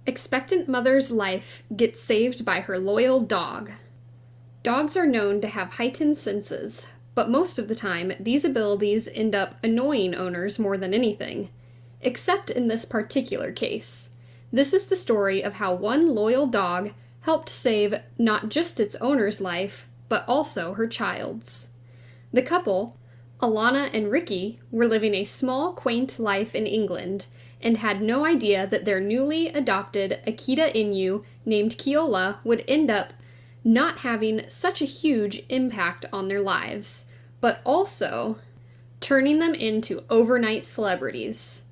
Expectant mother's life gets saved by her loyal dog. Dogs are known to have heightened senses, but most of the time, these abilities end up annoying owners more than anything. Except in this particular case. This is the story of how one loyal dog helped save not just its owner's life, but also her child's. The couple, Alana and Ricky, were living a small, quaint life in England and had no idea that their newly adopted Akita Inu named Keola would end up not having such a huge impact on their lives, but also turning them into overnight celebrities.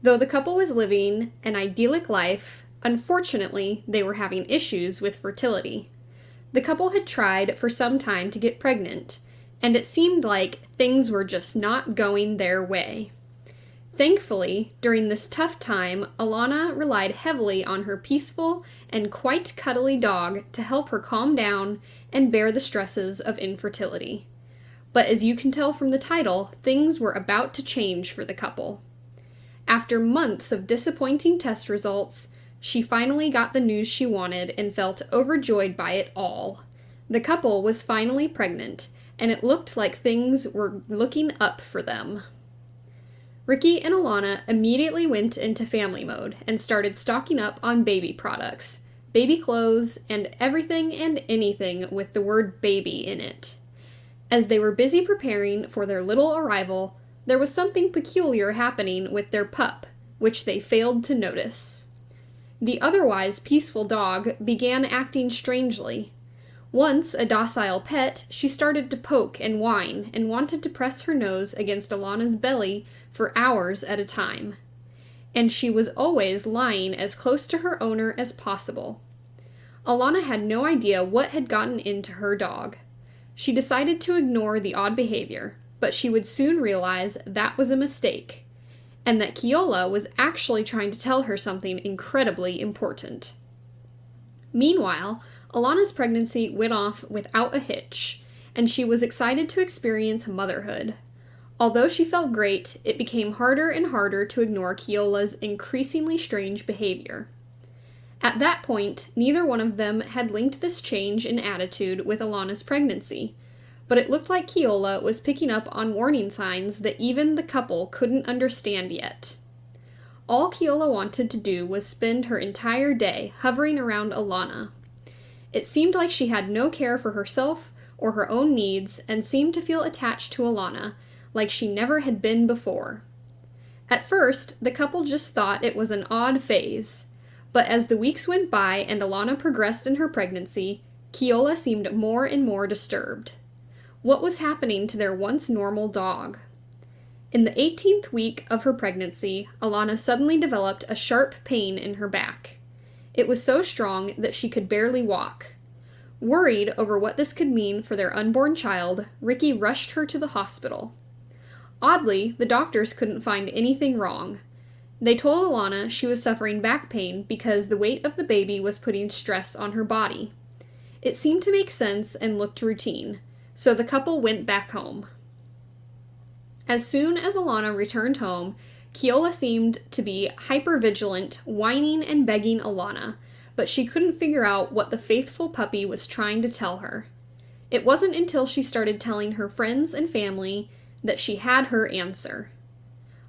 Though the couple was living an idyllic life, unfortunately, they were having issues with fertility. The couple had tried for some time to get pregnant, and it seemed like things were just not going their way. Thankfully, during this tough time, Alana relied heavily on her peaceful and quite cuddly dog to help her calm down and bear the stresses of infertility. But as you can tell from the title, things were about to change for the couple. After months of disappointing test results, she finally got the news she wanted and felt overjoyed by it all. The couple was finally pregnant, and it looked like things were looking up for them. Ricky and Alana immediately went into family mode and started stocking up on baby products, baby clothes, and everything and anything with the word baby in it. As they were busy preparing for their little arrival, there was something peculiar happening with their pup, which they failed to notice. The otherwise peaceful dog began acting strangely. Once a docile pet, she started to poke and whine and wanted to press her nose against Alana's belly for hours at a time. And she was always lying as close to her owner as possible. Alana had no idea what had gotten into her dog. She decided to ignore the odd behavior, but she would soon realize that was a mistake, and that Keola was actually trying to tell her something incredibly important. Meanwhile, Alana's pregnancy went off without a hitch, and she was excited to experience motherhood. Although she felt great, it became harder and harder to ignore Keola's increasingly strange behavior. At that point, neither one of them had linked this change in attitude with Alana's pregnancy, but it looked like Keola was picking up on warning signs that even the couple couldn't understand yet. All Keola wanted to do was spend her entire day hovering around Alana. It seemed like she had no care for herself or her own needs and seemed to feel attached to Alana, like she never had been before. At first, the couple just thought it was an odd phase, but as the weeks went by and Alana progressed in her pregnancy, Keola seemed more and more disturbed. What was happening to their once normal dog? In the 18th week of her pregnancy, Alana suddenly developed a sharp pain in her back. It was so strong that she could barely walk. Worried over what this could mean for their unborn child, Ricky rushed her to the hospital. Oddly, the doctors couldn't find anything wrong. They told Alana she was suffering back pain because the weight of the baby was putting stress on her body. It seemed to make sense and looked routine, so the couple went back home. As soon as Alana returned home, Keola seemed to be hypervigilant, whining and begging Alana, but she couldn't figure out what the faithful puppy was trying to tell her. It wasn't until she started telling her friends and family that she had her answer.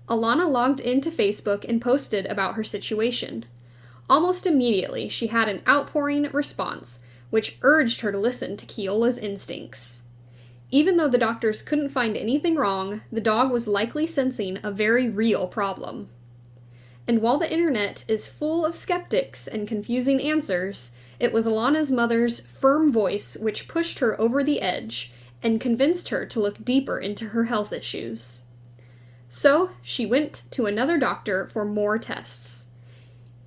Alana logged into Facebook and posted about her situation. Almost immediately, she had an outpouring response, which urged her to listen to Keola's instincts. Even though the doctors couldn't find anything wrong, the dog was likely sensing a very real problem. And while the internet is full of skeptics and confusing answers, it was Alana's mother's firm voice which pushed her over the edge and convinced her to look deeper into her health issues. So, she went to another doctor for more tests.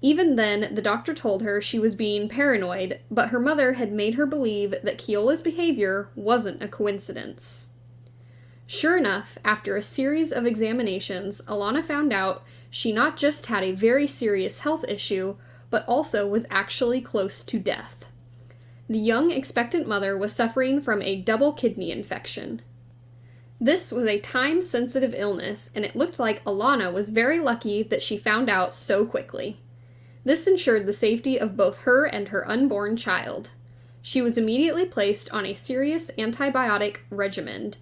Even then, the doctor told her she was being paranoid, but her mother had made her believe that Keola's behavior wasn't a coincidence. Sure enough, after a series of examinations, Alana found out she not just had a very serious health issue, but also was actually close to death. The young expectant mother was suffering from a double kidney infection. This was a time-sensitive illness, and it looked like Alana was very lucky that she found out so quickly. This ensured the safety of both her and her unborn child. She was immediately placed on a serious antibiotic regimen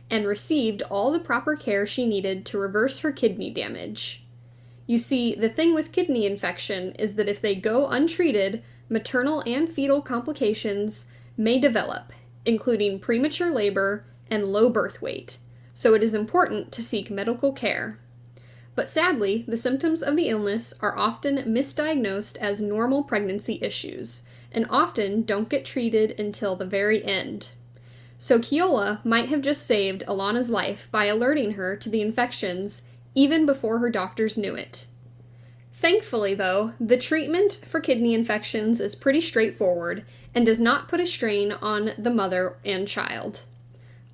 and received all the proper care she needed to reverse her kidney damage. You see, the thing with kidney infection is that if they go untreated, maternal and fetal complications may develop, including premature labor and low birth weight, so it is important to seek medical care. But sadly, the symptoms of the illness are often misdiagnosed as normal pregnancy issues, and often don't get treated until the very end. So Keola might have just saved Alana's life by alerting her to the infections even before her doctors knew it. Thankfully, though, the treatment for kidney infections is pretty straightforward and does not put a strain on the mother and child.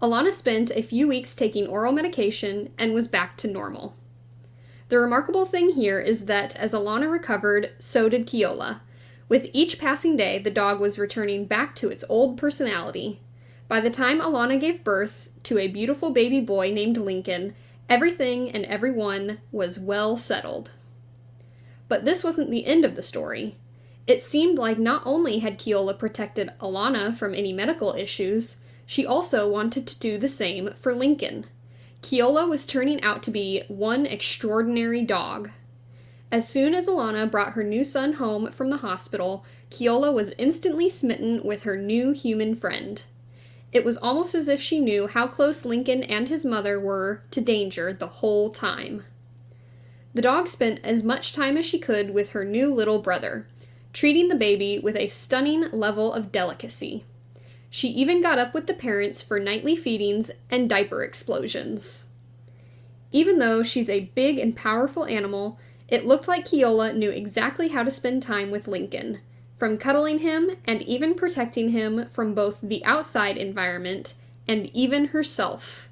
Alana spent a few weeks taking oral medication and was back to normal. The remarkable thing here is that as Alana recovered, so did Keola. With each passing day, the dog was returning back to its old personality. By the time Alana gave birth to a beautiful baby boy named Lincoln, everything and everyone was well settled. But this wasn't the end of the story. It seemed like not only had Keola protected Alana from any medical issues, she also wanted to do the same for Lincoln. Keola was turning out to be one extraordinary dog. As soon as Alana brought her new son home from the hospital, Keola was instantly smitten with her new human friend. It was almost as if she knew how close Lincoln and his mother were to danger the whole time. The dog spent as much time as she could with her new little brother, treating the baby with a stunning level of delicacy. She even got up with the parents for nightly feedings and diaper explosions. Even though she's a big and powerful animal, it looked like Keola knew exactly how to spend time with Lincoln, from cuddling him and even protecting him from both the outside environment and even herself.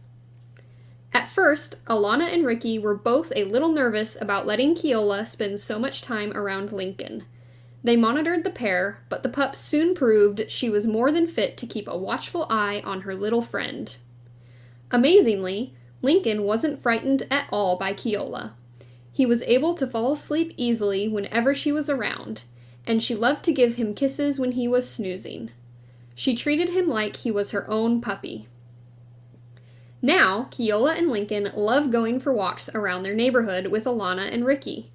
At first, Alana and Ricky were both a little nervous about letting Keola spend so much time around Lincoln. They monitored the pair, but the pup soon proved she was more than fit to keep a watchful eye on her little friend. Amazingly, Lincoln wasn't frightened at all by Keola. He was able to fall asleep easily whenever she was around, and she loved to give him kisses when he was snoozing. She treated him like he was her own puppy. Now, Keola and Lincoln love going for walks around their neighborhood with Alana and Ricky.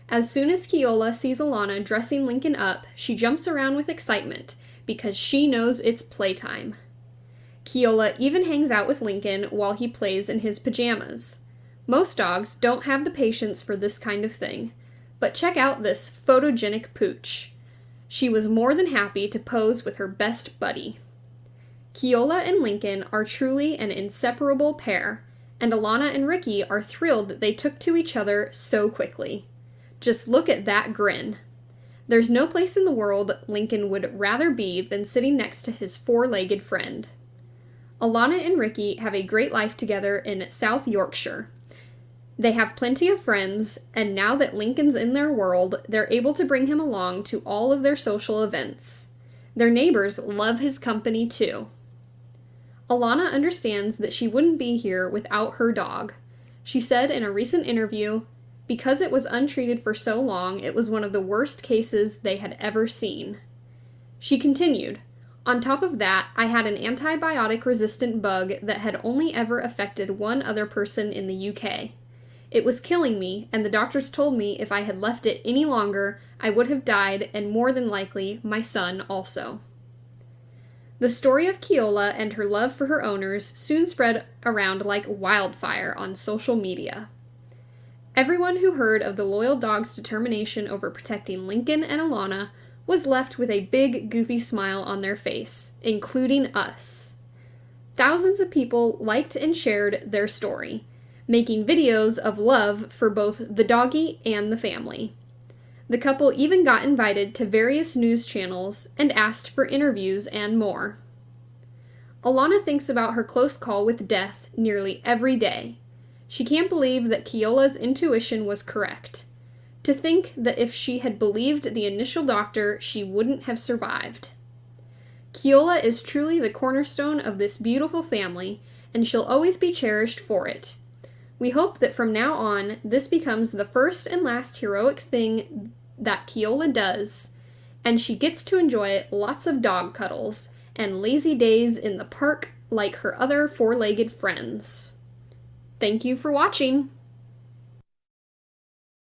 As soon as Keola sees Alana dressing Lincoln up, she jumps around with excitement because she knows it's playtime. Keola even hangs out with Lincoln while he plays in his pajamas. Most dogs don't have the patience for this kind of thing, but check out this photogenic pooch. She was more than happy to pose with her best buddy. Keola and Lincoln are truly an inseparable pair, and Alana and Ricky are thrilled that they took to each other so quickly. Just look at that grin. There's no place in the world Lincoln would rather be than sitting next to his four-legged friend. Alana and Ricky have a great life together in South Yorkshire. They have plenty of friends, and now that Lincoln's in their world, they're able to bring him along to all of their social events. Their neighbors love his company too. Alana understands that she wouldn't be here without her dog. She said in a recent interview, because it was untreated for so long, it was one of the worst cases they had ever seen. She continued, on top of that, I had an antibiotic-resistant bug that had only ever affected one other person in the UK. It was killing me, and the doctors told me if I had left it any longer, I would have died, and more than likely, my son also. The story of Keola and her love for her owners soon spread around like wildfire on social media. Everyone who heard of the loyal dog's determination over protecting Lincoln and Alana was left with a big, goofy smile on their face, including us. Thousands of people liked and shared their story, making videos of love for both the doggy and the family. The couple even got invited to various news channels and asked for interviews and more. Alana thinks about her close call with death nearly every day. She can't believe that Keola's intuition was correct. To think that if she had believed the initial doctor, she wouldn't have survived. Keola is truly the cornerstone of this beautiful family, and she'll always be cherished for it. We hope that from now on, this becomes the first and last heroic thing that Keola does, and she gets to enjoy lots of dog cuddles and lazy days in the park like her other four-legged friends. Thank you for watching!